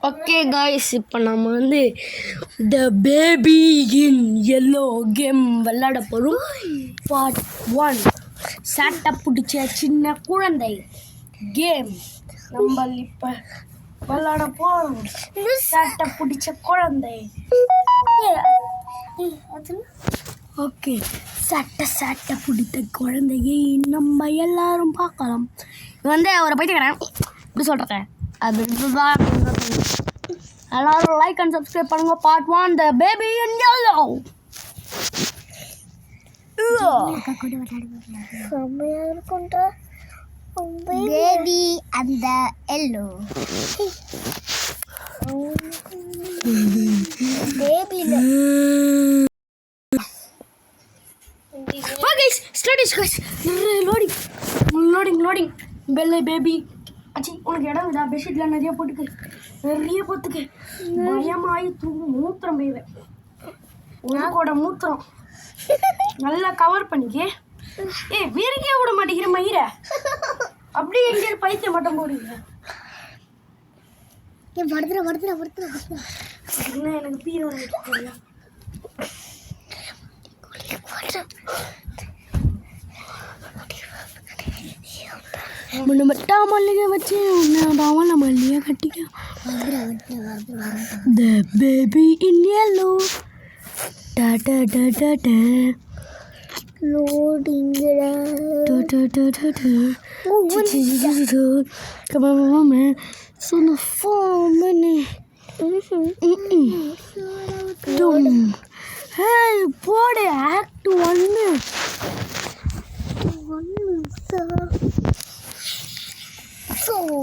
Okay guys, இப்போ நம்ம வந்து த பேபி இன் எல்லோ கேம் விளையாட போகிறோம். பார்ட் 1 சாட்டை பிடிச்ச சின்ன குழந்தை கேம் நம்ம இப்போ விளையாட போகிறோம். சாட்டை பிடிச்ச குழந்தை. ஓகே, சாட்டை பிடித்த குழந்தையை நம்ம எல்லாரும் பார்க்கலாம். வந்து அவரை பைத்தியக்காரன் இப்படி சொல்கிறேன். அது எல்லாரும் லைக் அண்ட் சப்ஸ்கிரைப் பண்ணுங்க. Part 1 the baby in yellow. Baby அந்த எல்லோ பேபில guys, start it guys. loading பெல்ல பேபி அச்சி. உனக்கு இடம் இதா பெட்ஷீட்ல நிறைய போட்டுக்கு பயமாயி மூத்திரம் பெய்வேன். உனக்கோட மூத்திரம் நல்லா கவர் பண்ணிக்க. வீரக்கே விட மாட்டேங்கிற மயிர அப்படியே எங்கே பைத்தியம் மட்டும் போடுங்க. என்ன எனக்கு பீரோ மட்டா மல்லிகை வச்சு பாவம் மல்லிகை கட்டிக்க. த baby in yellow. Loading Come on, man. So the 4 minutes. Hey, what act 1.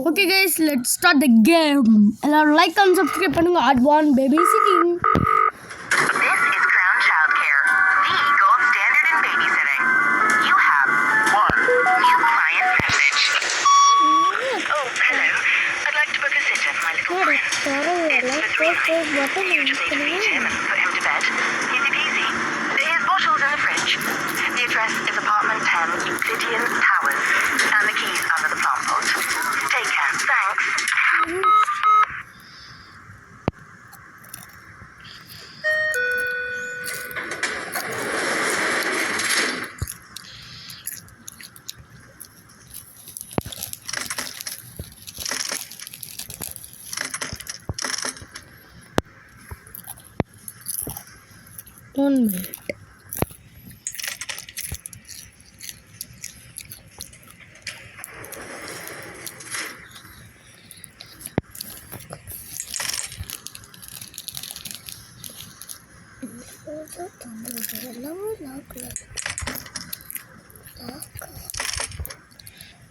Okay guys, let's start the game. Allow like and subscribe பண்ணுங்க. Add 1 baby sitting. This is Crown Childcare, the gold standard in babysitting. You have one new client message. Oh, hello. I'd like to book a sitter for my little friend. It's for 3 nights. You just need to feed him and put him to bed. Easy peasy. His bottle's in the fridge. The address is apartment 10, Euclidean Towers, and the keys under the plant pot. Take care. Thanks. One minute.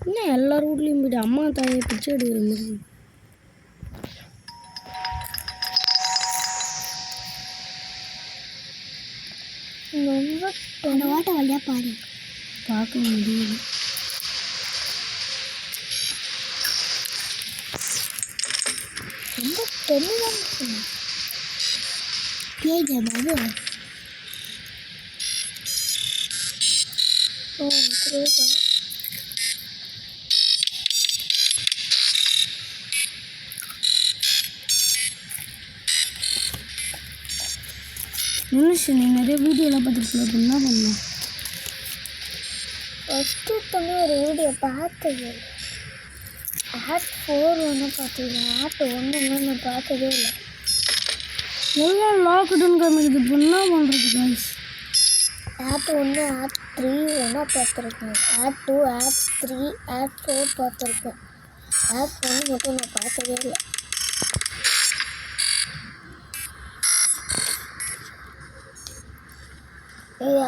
என்ன எல்லா ரூட்லையும் போய்ட்டு அம்மா தாயை பிச்சை எடுக்கிற மாதிரி. அந்த வாட்டை வழியா பாரு, பார்க்க முடியல. ரொம்ப தெளிவாக கேட்க மனுஷன் நீ நிறைய வீடியோலாம் பார்த்துருக்கல, என்ன பண்ணலாம்? ஃபஸ்ட்டு ஒரு வீடியோ பார்த்தது ஆட் 4 ஒன்று பார்த்துருக்கேன். ஆட் 1 நான் பார்த்ததே இல்லை. எல்லாம் லாக்டவுன் காமிக்குது, இப்போ என்ன பண்ணுறது காய்ஸ்? ஆட் 1 ஆட் 3 ஒன்றா பார்த்துருக்கேன். ஆட் 2 ஆட் 3 ஆட் 4 பார்த்துருக்கேன். ஆட் 1 மட்டும் நான் பார்த்ததே இல்லை.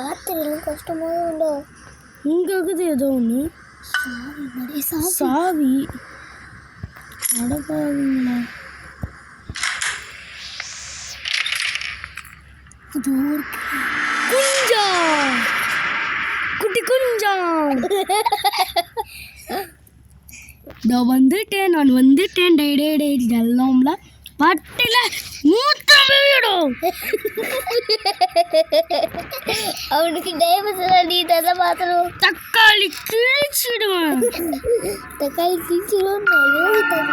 ஆட் 3 கஷ்டமாக உண்டோ? இங்கே இருக்குது ஏதோ ஒன்று சாவி நடப்பாவீங்களா? அது ஒரு குஞ்சா, குட்டி குஞ்சா. நான் வந்துட்டேன் டே டே டே எல்லாம்ல பட்டில மூத்திரம் விடும். அவனுக்கு டைவர்ஸ் நீ தான் பார்த்துடும். தக்காளி கிழிச்சிடுவேன். தக்காளி கிழிச்சிடும். நீ தான்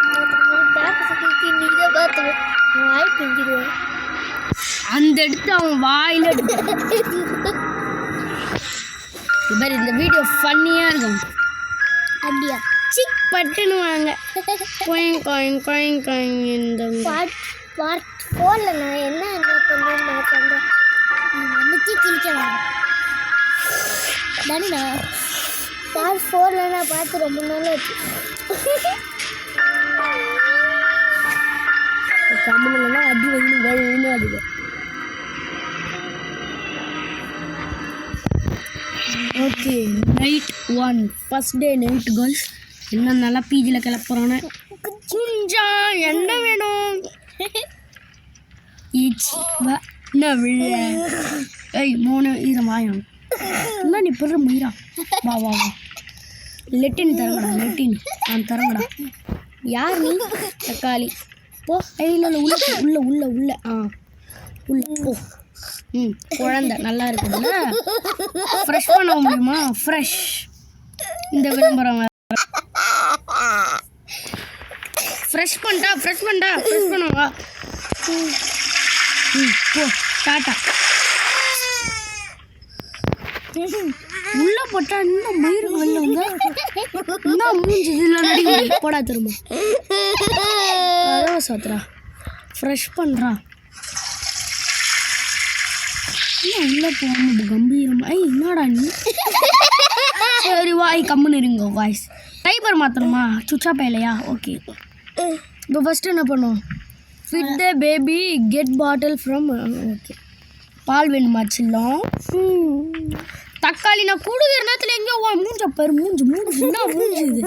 பார்த்து பிஞ்சிடுவேன். அந்த எடுத்து அவன் வாயில இந்த வீடியோ ஃபன்னியாக இருக்கும். அப்படியா? சிக் பட்டுன்னு வாங்க கோயிங் கோயிங் கோயிங் கோயிங். இந்த பார்ட் 4ல நான் என்ன பண்ணுறேன்னு நான் சொல்கிறேன். முத்தி கிழிக்கலாம் தானே. நான் பார்ட் 4ல நான் பார்த்து ரொம்ப நாள் ஆச்சு. கம்மனா அடி வந்து வழுன்னு அடிக்கும். Okay, night 1 first day night girls. என்ன நல்லா பீஜியில் கிளப்புறானே. குஞ்சா என்ன வேணும்? என்ன விழ? ஏய் 3 இதை வாயும். என்ன நீ பெரு மயிரா? வா வா வா. லெட்டின் தரங்கடா, லெட்டின் நான் தரங்கடா. யார் நீ? தக்காளி போ. இல்லை இல்லை உள்ள உள்ள உள்ள உள்ள உள்ள போ. குழந்தை நல்லா இருக்குதுல்ல. ஃப்ரெஷ் பண்ண முடியுமா? ஃப்ரெஷ் இந்த விளம்பரம் ஃப்ரெஷ் பண்ணிட்டா ஃப்ரெஷ் பண்ணுவா. போ டாட்டா. உள்ள போட்டா இன்னும் மயிறு வெளில வந்து இன்னும் மூஞ்சி இதில் நடிக்க போடா திரும்ப. கதவை சாத்துறா. ஃப்ரெஷ் பண்ணுறா. இன்னும் உள்ளே போகாம கம்பீரமா. என்னடா நீ? சரி வாய் கம்முன்னு இருங்க வாய்ஸ். டைப்பர் மாற்றணுமா? சுச்சா பேலையா? ஓகே, இப்போ ஃபஸ்ட்டு என்ன பண்ணுவோம்? Feed the baby get bottle from. Okay, பால் வேணுமா சில்லம்? தக்காளி நான் கூடுகிற நேரத்தில் எங்கேயோ மூஞ்ச பாரு. மூஞ்சி என்ன மூஞ்சி இது?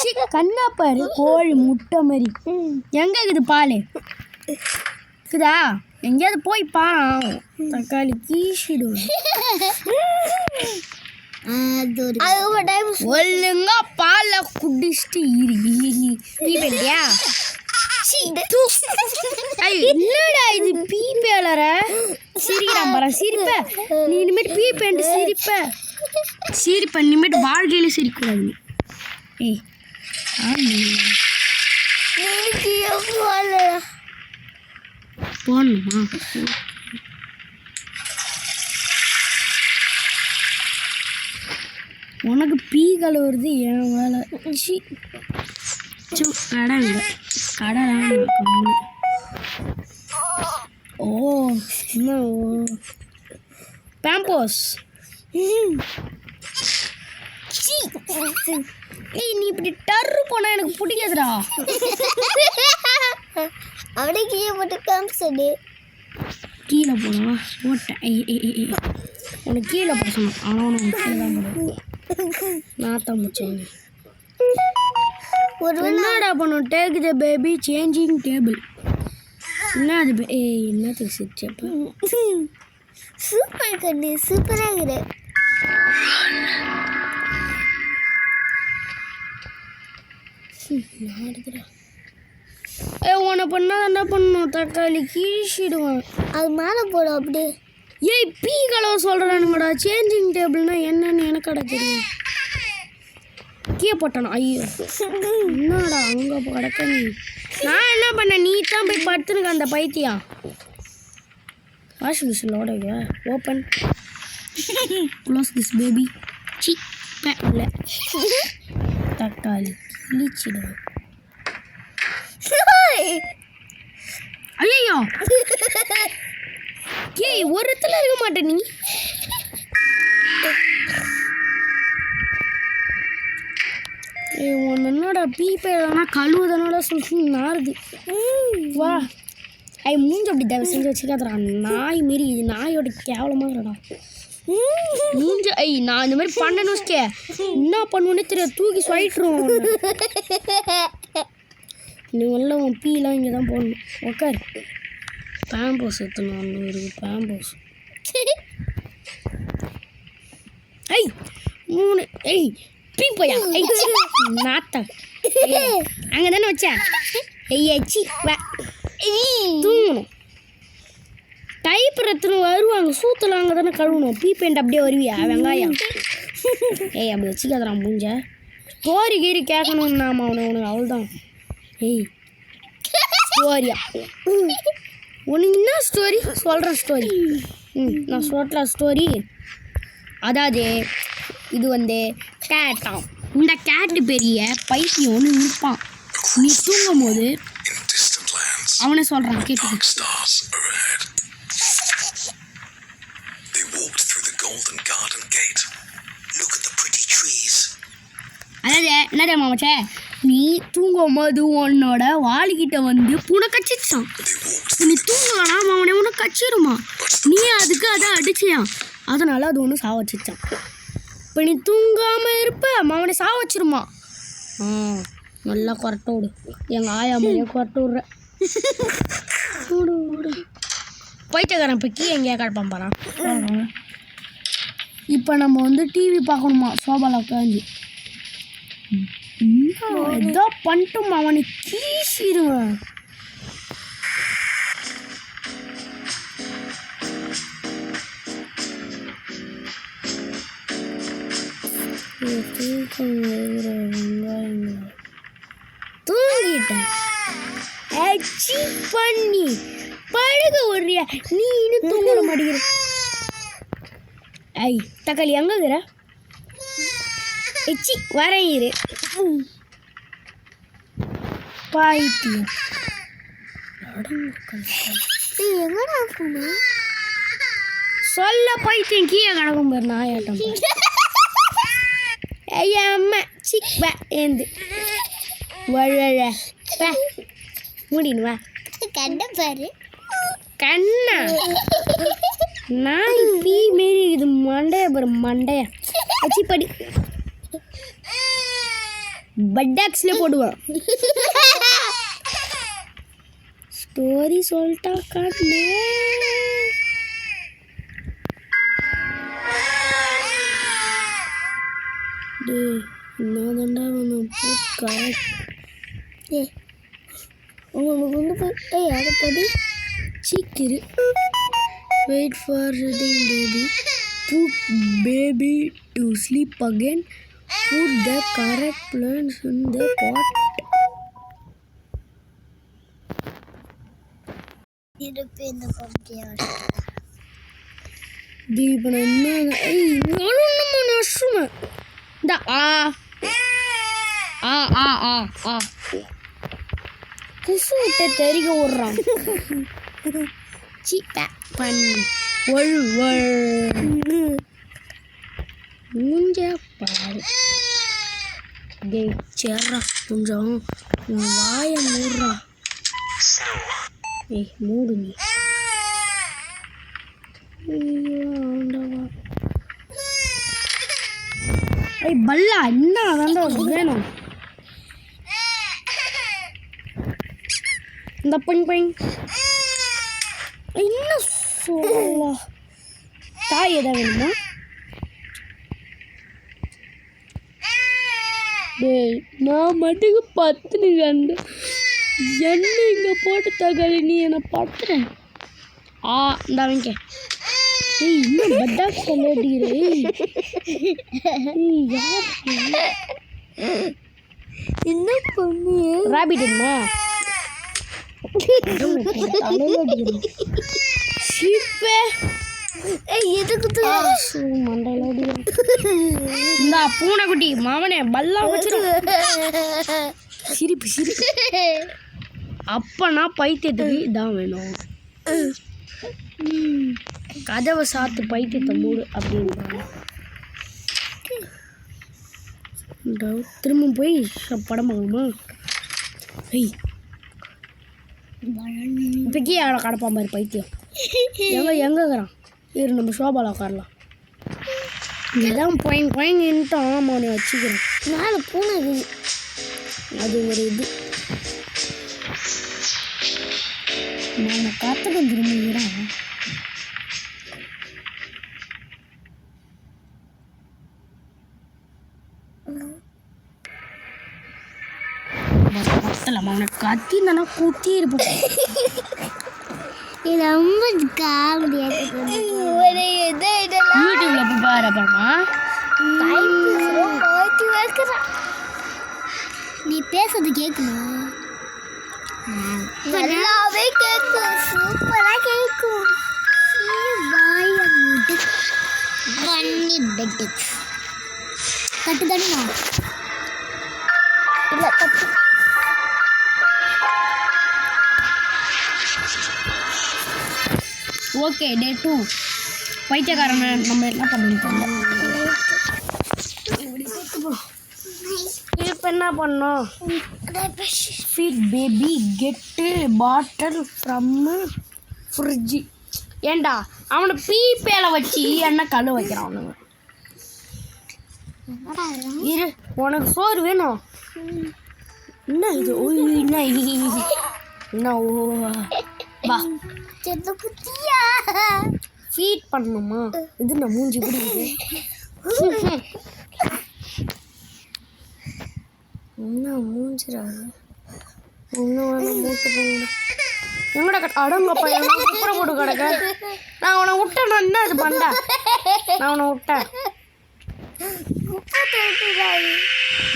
சி கண்ணா பாரு. கோழி முட்டை மாதிரி. எங்கே இருக்குது பால்? இருக்குதா? எங்கேயாவது போய் தக்காளி கீசிடுவேன். ஒழுங்கா பால குடிச்சிட்டு இல்லையா? என்னடா இது பீப்பேலற? சிரிக்கிறான் பாரு. சிரிப்ப நீ இனிமேட்டு பீப்பேண்டு சிரிப்ப இனிமேட்டு வாழ்க்கையில சிரிக்கூடாது நீ. ஏய் போடணுமா? உனக்கு பீ கழுவுறது என் வேலை. கடைங்க கடை. ஓ என்ன பேம்போஸ். ஏய் நீ இப்படி டர்ரு போனால் எனக்கு பிடிக்காதுடா. அப்படியே கீழே போட்டு காமிச்சது. கீழே போடவா? போட்டேன். உனக்கு கீழே போட சொன்னேன். ஆனால் உனக்கு கீழே தான் போடுவேன். நாத்தான் முடிச்சேங்க. என்னடா பண்ணும்? Take the baby changing table. என்ன அது? என்னத்துக்கு சிரிச்சப்ப? சூப்பர் கண்ணு, சூப்பராக இருக்குது. உன்னை பண்ணால் என்ன பண்ணணும்? தக்காளி கீழிடுவான். அது மேலே போடும் அப்படியே. ஏய் பீ கலவை சொல்கிறானுங்கடா. சேஞ்சிங் டேபிள்னா என்னன்னு எனக்கு தெரியும். கீழே போட்டானா? ஐயோ என்னடா அங்கே கிடக்க நீ. நான் என்ன பண்ணேன்? நீ தான் போய் படுத்துனுக்க அந்த பைத்தியம். வாஷிங் மிஷினோட ஓப்பன் க்ளோஸ் திஸ் பேபி. சி இல்லை தக்காளி கிழிச்சிடுவேன். ஐயோ ஏய் ஒரு இடத்துல இருக்க மாட்டேன் நீ. உன்னோட பீப்பேனா கழுவுதனோட சொல்லி நாருது. வா மூஞ்ச அப்படி தயவு செஞ்சு வச்சுக்காதடா. நாய் மாரி இது நாயோட கேவலமாகடா மூஞ்ச. நான் இந்த மாதிரி பண்ணணும் வச்சுக்கே என்ன பண்ணுவேன்னே தெரியாது. தூக்கி சொல்லிட்டுருவோம். நீ உள்ள உன் பீலாம் இங்கே தான் போடணும். உக்கார். பேம்போஸ் எத்தணும் ஒன்று இருக்குது. பேம்போஸ் 3 பீப்பையா? நாத்தா அங்கே தானே வச்சேன். சி தூங்கணும். டைப்பர் எத்தனை வருவாங்க சூத்தில் அங்கே தானே கழுவணும். பீப்பேண்ட் அப்படியே வருவியா? வெங்காயம் அப்படி வச்சுக்காதறான் மூஞ்ச. ஸ்டோரி கீரி கேட்கணும்னாமா உனக்கு அவ்வளோதான். ஸ்டோரியா உனக்கு என்ன ஸ்டோரி சொல்கிறேன் ஸ்டோரி நான் சொல்கிற ஸ்டோரி. அதாவது இது வந்து கேட்டான். இந்த கேட்டு பெரிய பைத்தியம் ஒன்று நிற்பான். நீ தூங்கும் போது அவனை சொல்கிறான் கேட்டு. அதாவது என்ன தெரியுமா மச்சான், நீ தூங்கும் போது உன்னோட வாளிக்கிட்ட வந்து பூனை கச்சிச்சான். நீ தூங்கலாம் அவனை ஒன்று கச்சிருமா, நீ அதுக்கு அதை அடிச்சியான், அதனால் அது ஒன்று சாவச்சிச்சான். இப்போ நீ தூங்காமல் இருப்ப அவனை சாவச்சிருமா. நல்லா கொரட்டை விடு, எங்கள் ஆயா மாதிரியே கொரட்டை விட்ற. விடு பைத்தியக்காரன் இப்போ எங்கேயா கிடப்பான் பாறான். இப்போ நம்ம வந்து டிவி பார்க்கணுமா சோபாவில் உட்காந்து. ஏதோ பண்ணிட்டோம் அவனை கீசிடுவேன். தூங்கிட்டேன் பண்ணி பழக விடுறியா நீ இன்னும் தூங்க மாட்டேங்கிற. ஐ தக்காளி எங்கிற எச்சி வரேன் இரு பாய்த்தியம். எங்கடா போன சொல்ல பைத்தியம் கீழே கிடக்கும் பாரு நாயாட்டம். ஐயா அம்மா சிக் வா ஏந்து வழ முடின்னு வா. கண்ட பாரு கண்ணா நாய் பீ மாரி இது மண்டைய பாரு மண்டைய வச்சு படி பட்டாக்ஸ்ல போடுவான். ஸ்டோரி சொல்லிட்டா காட்டுனே. என்னதாண்டா உங்களுக்கு வந்து போய் அதை படி சீக்கிரு. Wait for reading baby. Put baby to sleep again. Put the correct plants in the pot. இருப்பு இந்த பப்ஜியோட தீபன என்ன நம்ம நஷ்டமா இந்த ஆ ஆ ஆ ஆ ஆ குசு விட்ட தெரிக விடுறான். சீப்ப பண்ணி மூஞ்ச பாரு. டேய் சேர்றா கொஞ்சம் வாய மூடுறா. ஏய் மூடு நீ. ஏய் பல்லா என்ன அதாண்டா வேணும். இந்த பைங் பைங் என்ன சொல்ல தாய் எதா வேணுமா? டேய் நான் மட்டுக்கு பத்துனுங்க அந்த என்ன இங்கே போட்டு தகவல் நீ என்னை பத்துறேன். இந்த அவங்க ஏய் இன்னும் பட்டா சொல்லிடுகிறே. என்ன பண்ணு ராபிட் என்ன எதுக்கு மண்டையில இந்த பூனைக்குட்டி மாமனே பல்லா வச்சிடும். சிரிப்பு சிரிப்பு. அப்பனா பைத்தியத்துக்கு இதான் வேணும். கதவை சாத்து பைத்தியத்தை மூடு அப்படின்றாங்க. திரும்ப போய் படம் பார்க்கணுமா? ஐய் இப்போக்கே அவளை கடப்பான் மாதிரி பைத்தியம். எங்கேக்கிறான் இரு நம்ம சோபாவில் உட்காரலாம். இங்கேதான் போயின்ட்டோம் அவனை வச்சுக்கிறேன். மேலே பூனை அது ஒரு இது நான் காத்துக்கு திரும்பிக்கிறான். அவனை கத்தினா குத்தி இருப்பேன். இது ரொம்ப காமெடியாக யூடியூப்ல போய் பாரு அப்புறமா. நீ பேசுறது கேட்கணும். நல்லாவே கேட்கும், சூப்பரா கேட்கும். வாய மூடு. பண்ணி பெட்டு தட்டு தட்டுமா இல்ல தட்டு. ஓகே டே 2 பைத்தியக்காரன் நம்ம என்ன பண்ணிட்டோம். இப்போ என்ன பண்ணோம்? ஃபீட் பேபி கெட்டு பாட்டில் ஃப்ரம் ஃப்ரிட்ஜி. ஏண்டா அவனை பீப்பேல வச்சு என்ன கல் வைக்கிறான் அவனுங்க. இரு உனக்கு சோறு வேணும். என்ன இது? ஓய் என்ன ஓ வா செல்ல குட்டியா ஃபீட் பண்ணணுமா? இது நான் மூஞ்சி பிடிக்குது. என்ன மூஞ்சிடாது இன்னும் வேணும் மூட்டு போங்க. எங்கடா அடங்கப்பா எல்லாம் குப்புற போட்டு கிடக்க. நான் அவனை விட்டேன். நான் என்ன இது பண்ணேன்? நான் அவனை விட்டேன்.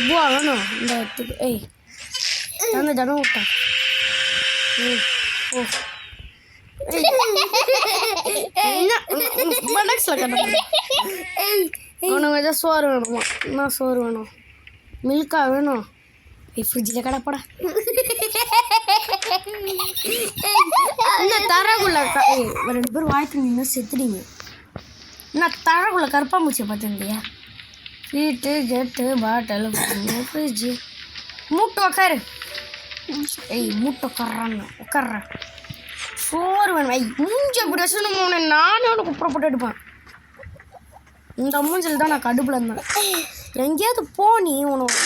பூவா வேணும் இந்த இடத்துக்கு. ஏய் அந்த ஜனம் விட்டேன். ஓ அவனுக்கு ஏதாவது சோறு வேணுமா? என்ன சோறு வேணும்? மில்கா வேணும். ஃப்ரிட்ஜில் கிடப்படா. என்ன தரக்குள்ள 2 பேர் வாய்க்கு நின்று செத்துடுங்க. என்ன தரக்குள்ள கருப்பாம்பூச்சியை பார்த்துருந்தியா? வீட்டு கெட்டு பாட்டில் ஃப்ரிட்ஜு மூட்டை உக்காரு. ஏய் மூட்டை உட்கார்றான்னு உட்கார்றேன். சோறு வேணும். ஐய் மூஞ்சி அப்படி வச்சுன்னு நானே அவனை குப்புற போட்டு எடுப்பேன். இந்த மூஞ்சில் தான் நான் கடுப்பில் இருந்தேன். எங்கேயாவது போனி உனக்கு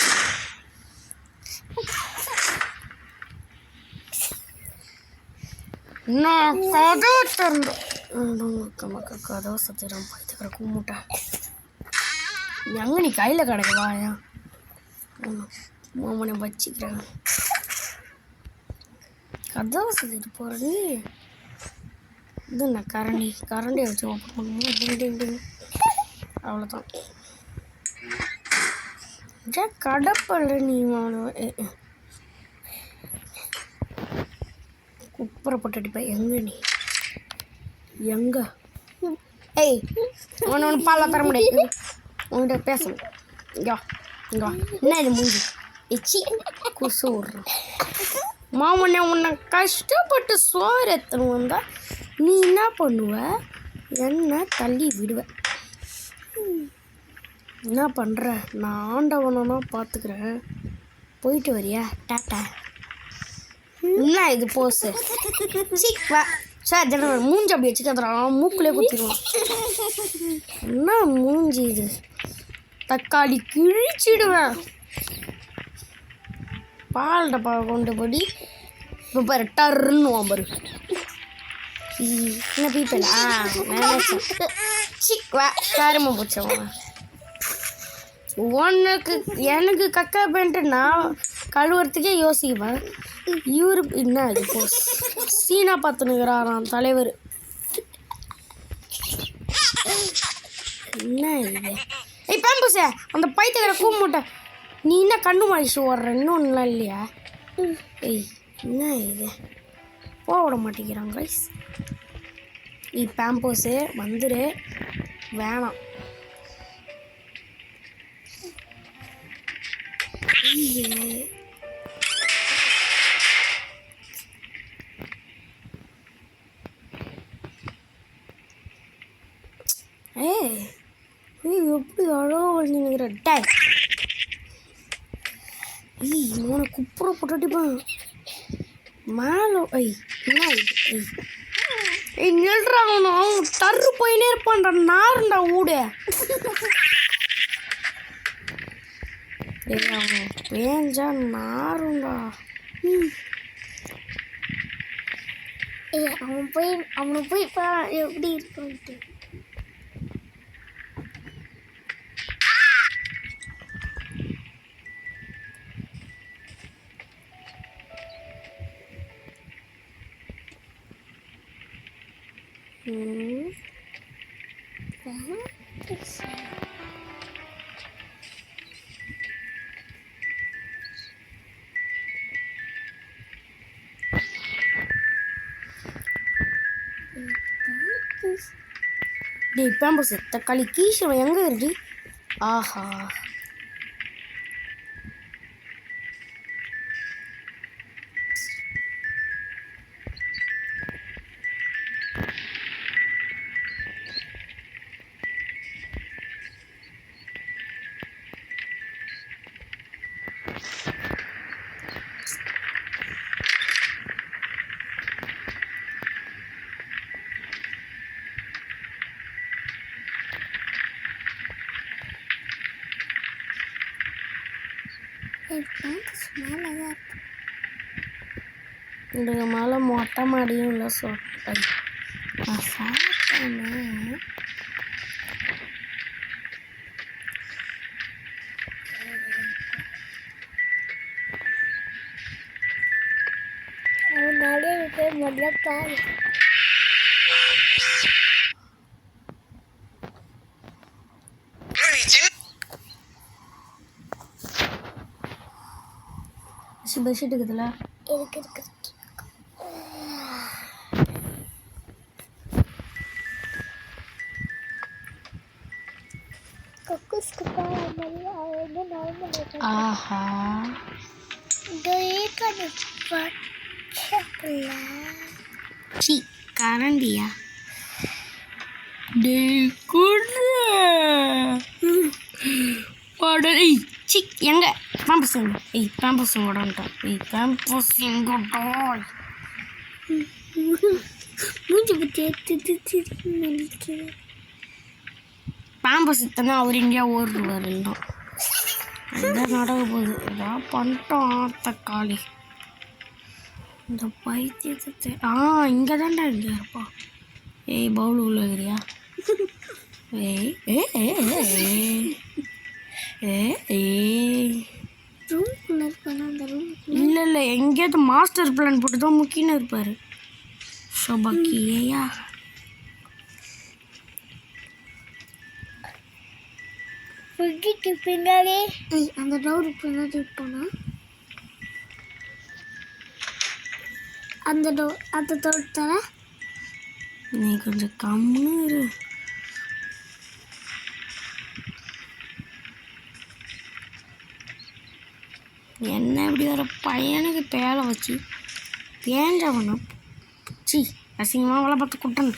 நான் கதவை திறந்தேன். கதவை சத்திரம் பைத்துக்கிற கும்பிட்டேன். எங்கே நீ கையில் கிடக்குவா? மாமனை வச்சுக்கிறேன். கதவை சத்திட்டு போகிறது இது நான் கரண்டியை வச்சு ஓப்பன் பண்ணும்போது அவ்வளோதான். கடப்பல்ல நீ குப்புற போட்டு அடிப்பேன். எங்க நீ எங்க? ஏய் ஒன்று பாலாம் தர முடியாது. உங்கள்கிட்ட பேசணும். இங்கே இங்கே என்ன இது மூஞ்சி எச்சி குசு விட்றேன். மாமனே உன்னை கஷ்டப்பட்டு சோறு எத்தணும் வந்தா நீ என்ன பண்ணுவ? என்ன தள்ளி விடுவ. என்ன பண்ணுற? நான் ஆண்டவனா பார்த்துக்கிறேன். போயிட்டு வரியா? டாட்டா. என்ன இது போஸு? வா சார் ஜன மூஞ்சி அப்படி வச்சுக்கிறான். மூக்குள்ளே குத்திடுவான். என்ன மூஞ்சி இது? தக்காளி கிழிச்சிடுவேன். பால் டப்பா கொண்டு போடி இப்போ பாரு டர்ன்னு பாரு. என்ன பீப்பலா நினைச்சேன். வா காரமாக போச்சவன். உனக்கு எனக்கு கக்கா பேண்ட்டு நான் கழுவுறதுக்கே யோசிப்பேன். இவரு என்ன இது போ சீனா பார்த்துனுக்கிறாராம் தலைவர். என்ன இது? ஏய் பேம்பூசே அந்த பைத்துக்கிற கூமுட்டை நீ என்ன கண்ணு மாடிச்சு ஓடுற? இன்னும் ஒன்றுலாம் இல்லையா? ஏய் என்ன இது? போக விட மாட்டேங்கிறாங்க கைஸ். நீ பேம்பூஸு வந்துரு வேணாம். ஏய் எப்படி அழகா வளர்ந்துங்கிற டே. ஏய் இவனை குப்புற போட்டுட்டிப்பான் மேலே. ஐய் என்ன இது? ஏய் நில்றான். அவன் தரு போயினே இருப்பான்டா. நாருண்டா ஊடு. ஏய் அவன் பேஞ்சா நாருண்டா. ஏய் அவனை போய் எப்படி இருக்கான்ட்டு. டேய் பேம்பஸ் தக்காளி கீஷவன் எங்கே இருக்கு? ஆஹா மேலே தான் இருக்கு. இந்த மேலே மொட்டை மாடியும் இல்லை சொல்கிறேன். நான் சாப்பிட்டேன்னு அவன் நிறைய பேர் முதல்ல பாரு. பெட்ஷீட் இருக்குதுல்ல, இருக்கு. கக்கூஸ்க்கு பாரு மாதிரி அவன் வந்து நார்மல். ஆஹா இந்த ஏற்கனவே பச்சைப்புள்ள. சி கரண்டியா? டேய் குடு பாடல் சி எங்க பேம்பஸ் எங்க? பேம்பஸ் ஓடன்ட்டான். பேம்பஸ் எங்கடா? மூஞ்சி பற்றி எடுத்து நினைக்கிறேன். பேம்பஸ் இத்தனை அவர் எங்கேயா ஓடுவார். எல்லாம் அதான் நடக்க போகுது. எல்லாம் பண்ணிட்டோம் தக்காளி. இந்த பைத்தியத்தை இங்கே தான்டா இங்கே இருப்பா. பவுல் உள்ளகிறியா? ரூம்குள்ளே இருப்பானா? அந்த ரூம் இல்லை எங்கேயாவது மாஸ்டர் பிளான் போட்டு தான் முக்கின்னு இருப்பார். ஷோபாக்கி ஏயா ஃப்ரிட்ஜுக்கு பின்னாடி அந்த டோர் பின்னாடி போனா அந்த டோர் தர நீ கொஞ்சம் கம்முன்னு இரு. என்ன இப்படி ஒரு பையனுக்கு பேரை வச்சு தேஞ்சவனும் சி அசிங்கமாக வேலை பார்த்து குட்டன்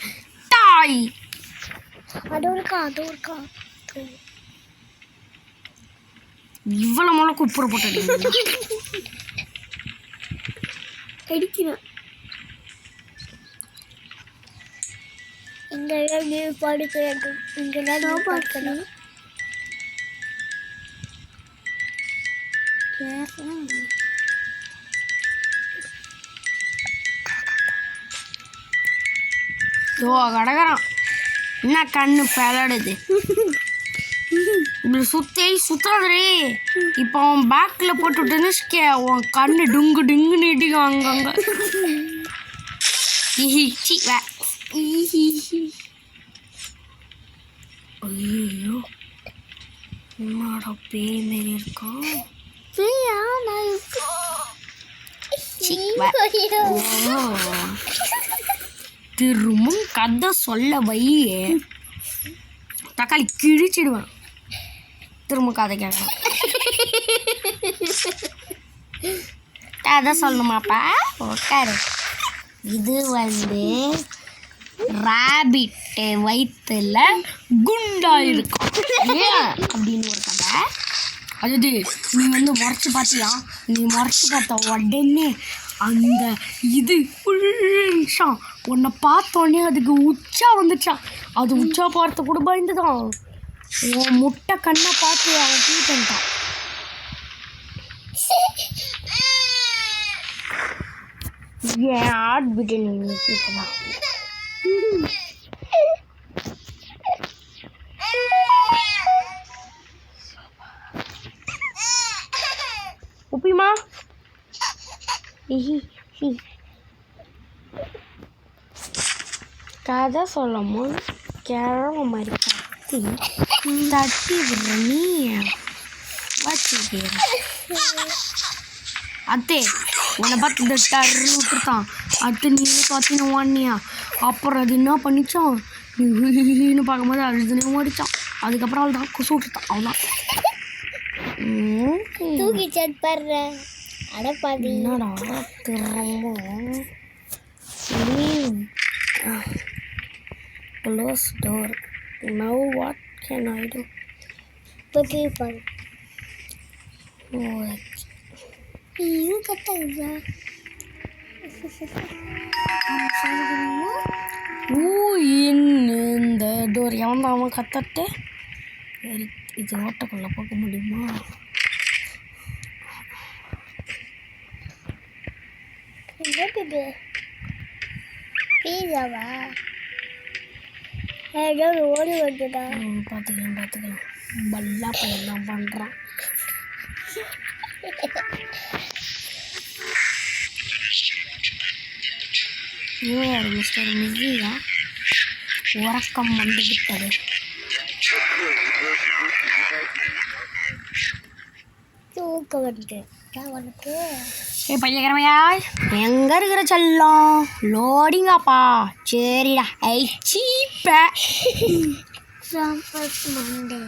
டாய். அது இருக்கா இவ்வளோ மூலம் குப்புற போட்டு அடிக்கிறேன். இங்கெல்லாம் நீ படுக்க இங்கெல்லாம் பார்க்கணும். கடகறான் என்ன கண்ணு பெலடுது இப்படி சுத்தாதே. இப்போ அவன் பேக்கில் போட்டு விட்டுன்னு உன் கண்ணு டுங்கு டுங்குன்னு இடிக்கும் அங்கங்க. ஐயோ என்னடா பேய் மாரி இருக்கும். திரும்பவும் கதை சொல்ல வையே தக்காளி கிழிச்சிடுவேன். திரும்ப கதை கேட்கலாம். கதை சொல்லணுமாப்பா? உட்காரு. இது வந்து ராபிட்டு வயிற்றுல குண்டா இருக்கும் அப்படின்னு ஒரு கதை. அது நீ வந்து முறைச்சி பார்த்தியா? நீ முறைச்சி பார்த்த உடனே அந்த இது நிமிஷம் உன்னை பார்த்தோடனே அதுக்கு உச்சா வந்துச்சான். அது உச்சா பார்த்த கூட பயந்துதான். உன் முட்டை கண்ணை பார்த்து அவன் ஃபீல் பண்ணிட்டான். ஏன் ஹார்ட் பீட்டை நீ கேட்கலாம். உப்பிமா கதை சொல்லும் கிழமை மாதிரி கத்தி தட்டி விடுற நீ வச்சுக்கிற அத்தே உன்னை பார்த்து இந்த டர்னு விட்டுருக்கான். அடுத்து நீ பார்த்தீங்கன்னா வானியா. அப்புறம் அது என்ன பண்ணிச்சோம் இன்னும் பார்க்கும்போது அழுதுன்னு ஓடிச்சான். அதுக்கப்புறம் அவள் தான் கொசு விட்டுட்டான். அவ்வளோதான். தூக்கி செட் படுற அடப்பாதி. என்னடா திரும்ப close door. Now what can I do? தூக்கி பாரு. இது கட்டாயிடுறா. இந்த டோர் எவன் தான் அவன் கத்தட்டு. இது ஓட்டக்குள்ளே போக முடியுமா? என்னது பீஸாவா? ஏதோ ஓடி வந்துடா. பார்த்துக்கலாம். பல்லா பையன் தான் பண்ணுறான். மிஸ்டர் மிஸ்ஸியா உறக்கம் வந்து விட்டது. தூக்க வந்து உனக்கு. பையக்கிறவையா எங்கே இருக்கிற செல்லம்? லோடிங்காப்பா. சரிடா. சீப்ப மண்டே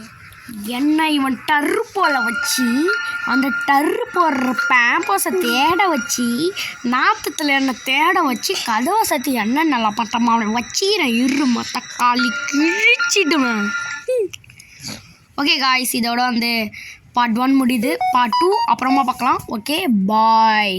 என்ன இவன் டர்ரு போல வச்சு அந்த டர்ரு போடுற பேம்பஸை தேட வச்சு நாத்தத்தில் என்னை தேட வச்சு கதவை சத்தி என்ன நல்லா பட்டமா அவனை வச்சு நான் இருமா தக்காளி கிழிச்சிடுவேன். ஓகே காய்ஸ், இதோட வந்து பார்ட் 1 முடியுது. பார்ட் 2 அப்புறமா பார்க்கலாம். Okay bye.